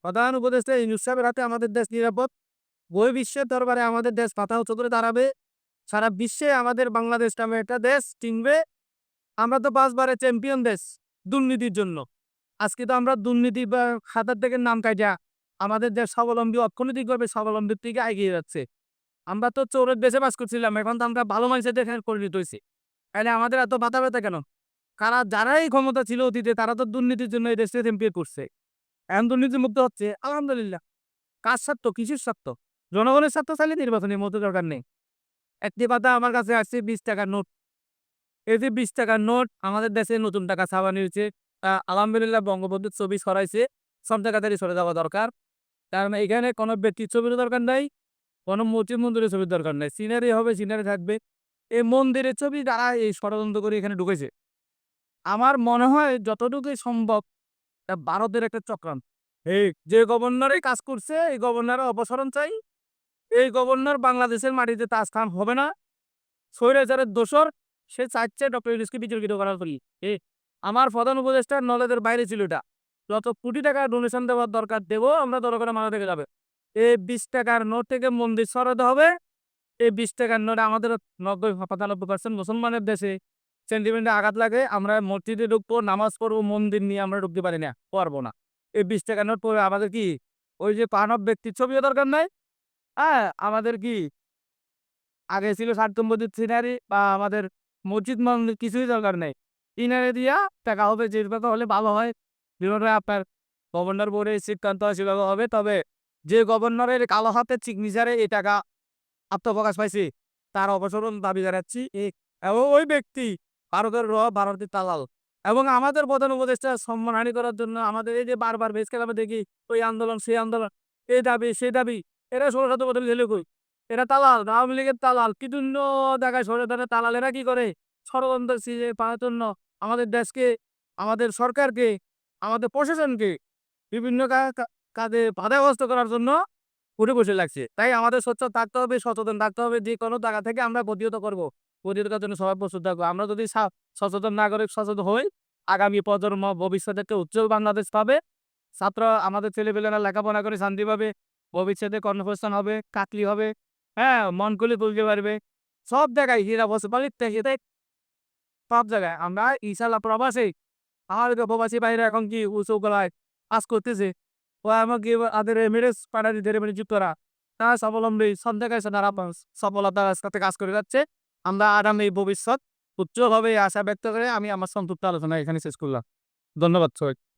প্রধান উপদেষ্টা ইউনূস সাহেবের হাতে আমাদের দেশ নিরাপদ। বহির্বিশ্বের দরবারে আমাদের দেশ মাথা উঁচু করে দাঁড়াবে। সারা বিশ্বে আমাদের বাংলাদেশ নামে একটা দেশ চিনবে। আমরা তো ৫ বারের চ্যাম্পিয়ন দেশ দুর্নীতির জন্য। আজকে তো আমরা দুর্নীতি বা খাতার থেকে নাম কাইটা আমাদের দেশ স্বাবলম্বী অর্থনৈতিকভাবে স্বাবলম্বীর দিকে এগিয়ে যাচ্ছে। আমরা তো চোরের দেশে বাস করছিলাম। এখন তো আমরা ভালো মানুষের দেশে পরিণত হইছি। তাইলে আমাদের এত মাথা ব্যথা কেন? যারাই ক্ষমতা ছিল অতীতে তারা তো দুর্নীতির জন্য এই দেশকে চ্যাম্পিয়ন করছে। এখন দুর্নীতিমুক্ত হচ্ছে। আলহামদুলিল্লাহ। কার স্বার্থ? কিসের স্বার্থ? জনগণের স্বার্থ চাইলে নির্বাচনের মতো দরকার নেই। একটি কথা আমার কাছে আসছে ৳২০ নোট। এই যে ৳২০ নোট আমাদের দেশে নতুন টাকা ছাপানো হয়েছে। আলহামদুলিল্লাহ বঙ্গবন্ধুর ছবি ছড়াইছে। সব জায়গাতেই সরে যাওয়া দরকার। কারণ এখানে কোনো ব্যক্তির ছবিরও দরকার নাই, কোনো মসজিদ মন্দিরের ছবির দরকার নাই। সিনারি হবে, সিনারি থাকবে। এই মন্দিরের ছবি যারা এই ষড়যন্ত্র করে এখানে ঢুকেছে। আমার মনে হয় যতটুকুই সম্ভব ভারতের একটা চক্রান্ত। যে গভর্নরই কাজ করছে এই গভর্নরের অপসারণ চাই। এই গভর্নর বাংলাদেশের মাটিতে তার স্থান হবে না। স্বৈরাচারের দোসর সে চাচ্ছে ডক্টর ইউনূসকে বিতর্কিত করার ফলে। এ আমার প্রধান উপদেষ্টার নলেজের বাইরে ছিল এটা। যত কোটি টাকা ডোনেশন দেওয়ার দরকার দেব, আমরা দরকারে মাথা থেকে যাবে। এই ৳২০ নোট থেকে মন্দির সরাতে হবে। এই ৳২০ নোট আমাদের ৯০-৯৫% মুসলমানের দেশে সেন্টিমেন্টে আঘাত লাগে। আমরা মসজিদে ঢুকবো, নামাজ পড়বো, মন্দির নিয়ে আমরা ঢুকতে পারি না, পারবো না। এই ৳২০ নোট পড়ে আমাদের কি ওই যে পানব ব্যক্তির ছবিও দরকার নাই। হ্যাঁ? আমাদের কি আগে ছিল স্বার্থম্বদিত সিনারি বা আমাদের মসজিদ মন্দির কিছুই দরকার নেই। ইনারে দিয়া টাকা হবে যেভাবে হলে ভালো হয়। যেভাবে আপনার গভর্নর বোর্ডে সিদ্ধান্ত হয় সেভাবে হবে। তবে যে গভর্নরের কালো হাতের সিগনেচারে এই টাকা আত্মপ্রকাশ পাইছে তার অপসারণ দাবি জানাচ্ছি। এবং ওই ব্যক্তি ভারতের ভারতের দালাল। এবং আমাদের প্রধান উপদেষ্টা সম্মানহানি করার জন্য আমাদের এই যে বারবার ভেস খেলামে দেখি ওই আন্দোলন, সেই আন্দোলন, এই দাবি, সেই দাবি। এরা ১৬-১৭ বছর ছেলে কই? এরা দালাল, আওয়ামী লীগের দালাল। বিভিন্ন জায়গায় সরে দালালেরা কি করে? ষড়যন্ত্র পাওয়ার জন্য আমাদের দেশকে, আমাদের সরকারকে, আমাদের প্রশাসনকে বিভিন্ন কাজে বাধাগ্রস্ত করার জন্য উঠে বসে লাগছে। তাই আমাদের সোচ্চার থাকতে হবে, সচেতন থাকতে হবে। যে কোনো জায়গা থেকে আমরা প্রতিহত করব। প্রতিহত করার জন্য সবাই প্রস্তুত থাকবো। আমরা যদি সচেতন নাগরিক সচেতন হই, আগামী প্রজন্ম ভবিষ্যতে একটা উজ্জ্বল বাংলাদেশ পাবে। ছাত্র আমাদের ছেলেপেলেরা লেখাপড়া করে শান্তি পাবে। ভবিষ্যতে কর্মসংস্থান হবে, চাকরি হবে। হ্যাঁ? মন খুলে চলতে পারবে। সব জায়গায় হীরা বসে সব জায়গায়। আমরা ইনশাআল্লাহ প্রবাসী। আমার প্রবাসী ভাইরা এখন কি উঁচু গলায় কাজ করতেছে। ও আমাকে আদের এমিরেটস পাঠাতে দেরে মানে যুক্তরা। তারা স্বাবলম্বী সব জায়গায় তারা সফলতার সাথে কাজ করে যাচ্ছে। আমরা আগামী ভবিষ্যৎ উজ্জ্বল হবে এই আশা ব্যক্ত করে আমি আমার সংক্ষিপ্ত আলোচনা এখানে শেষ করলাম। ধন্যবাদ সবাইকে।